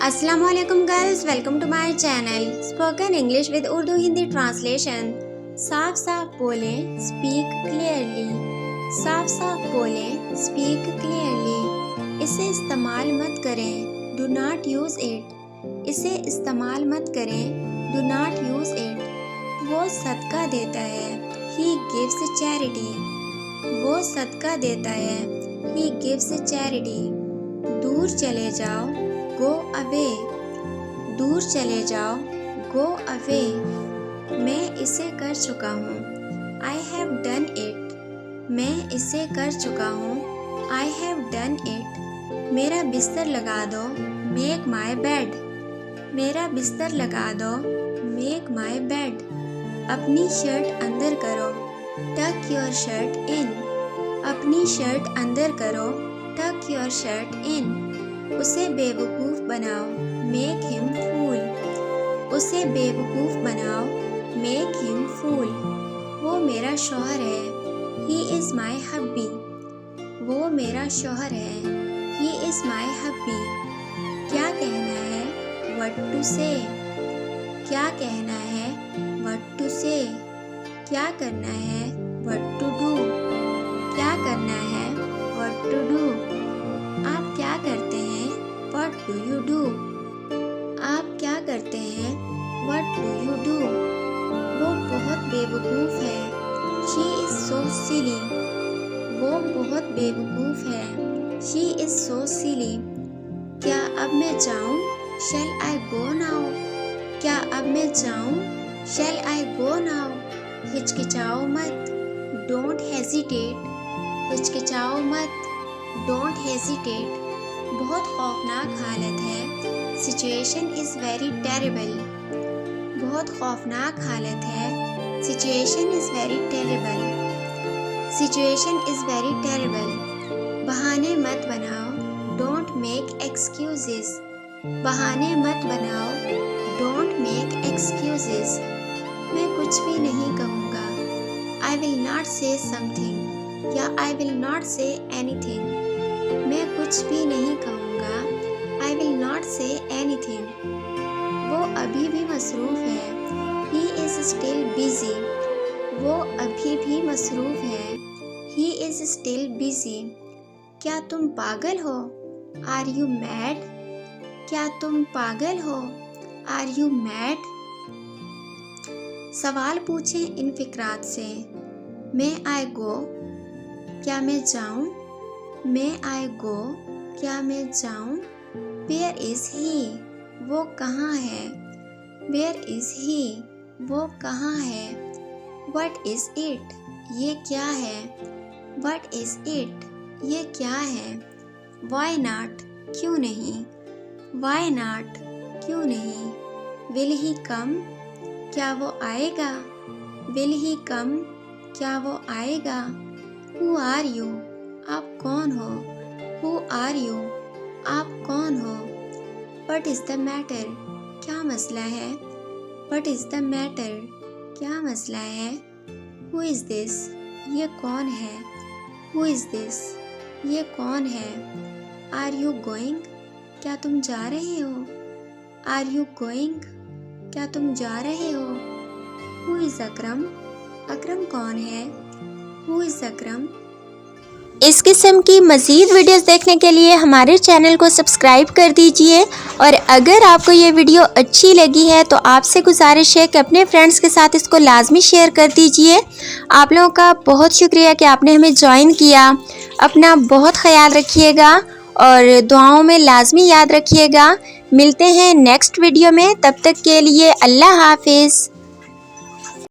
अस्सलाम वालेकुम girls, welcome to my channel spoken English with Urdu Hindi translation. साफ साफ बोलें, स्पीक क्लियरली। साफ साफ बोलें, स्पीक क्लियरली। इसे इस्तेमाल मत करें, डू नॉट यूज़ इट। इसे इस्तेमाल मत करें, डू नॉट यूज़ इट। वो सदका देता है, ही गिव्स चैरिटी। वो सदका देता है, ही गिव्स चैरिटी। दूर चले जाओ, गो अवे। दूर चले जाओ, गो अवे। मैं इसे कर चुका हूँ, आई हैव डन इट। मैं इसे कर चुका हूँ, आई हैव डन इट। मेरा बिस्तर लगा दो, मेक माई बेड। मेरा बिस्तर लगा दो, मेक माई बेड। अपनी शर्ट अंदर करो, टक योर शर्ट इन। अपनी शर्ट अंदर करो, टक योर शर्ट इन। उसे बेवकूफ़ बनाओ, मेक हिम फूल। उसे बेवकूफ़ बनाओ, मेक हिम फूल। वो मेरा शौहर है, ही इज़ माई हब्बी। वो मेरा शौहर है, ही इज़ माई हब्बी। क्या कहना है, व्हाट टू से। क्या कहना है, व्हाट टू से। क्या करना है, व्हाट टू डू। क्या करना है, व्हाट टू डू। आप क्या करते हैं, व्हाट डू यू डू। आप क्या करते हैं, व्हाट डू यू डू। वो बहुत बेवकूफ़ है, शी इज़ सो सिली। वो बहुत बेवकूफ़ है, शी इज़ सो सिली। क्या अब मैं जाऊँ, शैल आई गो नाउ। क्या अब मैं जाऊँ, शैल आई गो नाउ। हिचकिचाओ मत, डोंट हेजिटेट। हिचकिचाओ मत, डोंट हेजिटेट। बहुत खौफनाक हालत है, सिचुएशन इज़ वेरी टेरेबल। बहुत खौफनाक हालत है, situation is very terrible. Situation is very terrible. बहाने मत बनाओ, डोंट मेक एक्सक्यूजेस। बहाने मत बनाओ, डोंट मेक एक्सक्यूजेस। मैं कुछ भी नहीं कहूँगा, I will not say something या I will not say anything. मैं कुछ भी नहीं कहूँगा, I will not say anything. वो अभी भी मसरूफ़ है, ही इज़ स्टिल बिज़ी। वो अभी भी मसरूफ़ है, ही इज़ स्टिल बिज़ी। क्या तुम पागल हो, आर यू मैड। क्या तुम पागल हो, आर यू मैड। सवाल पूछें इन फ़िक्रात से, मैं आई गो। क्या मैं जाऊँ। मैं आई गो, क्या मैं जाऊँ। वेयर इज़ ही, वो कहाँ है। वेयर इज़ ही, वो कहाँ है। व्हाट इज़ इट, ये क्या है। व्हाट इज़ इट, ये क्या है। वाई नॉट, क्यों नहीं। वाई नॉट, क्यों नहीं। विल ही कम, क्या वो आएगा। विल ही कम, क्या वो आएगा। हु आर यू, आप कौन हो। हु आर यू, आप कौन हो। व्हाट इज़ द मैटर, क्या मसला है। व्हाट इज़ द मैटर, क्या मसला है। हु इज़ दिस, ये कौन है। हु इज़ दिस, ये कौन है। आर यू गोइंग, क्या तुम जा रहे हो। आर यू गोइंग, क्या तुम जा रहे हो। हु इज़ अकरम, अकरम कौन है। हु इज़ अकरम। इस किस्म की मज़ीद वीडियोस देखने के लिए हमारे चैनल को सब्सक्राइब कर दीजिए। और अगर आपको ये वीडियो अच्छी लगी है तो आपसे गुजारिश है कि अपने फ्रेंड्स के साथ इसको लाजमी शेयर कर दीजिए। आप लोगों का बहुत शुक्रिया कि आपने हमें ज्वाइन किया। अपना बहुत ख्याल रखिएगा और दुआओं में लाजमी याद रखिएगा। मिलते हैं नेक्स्ट वीडियो में, तब तक के लिए अल्लाह हाफिज़।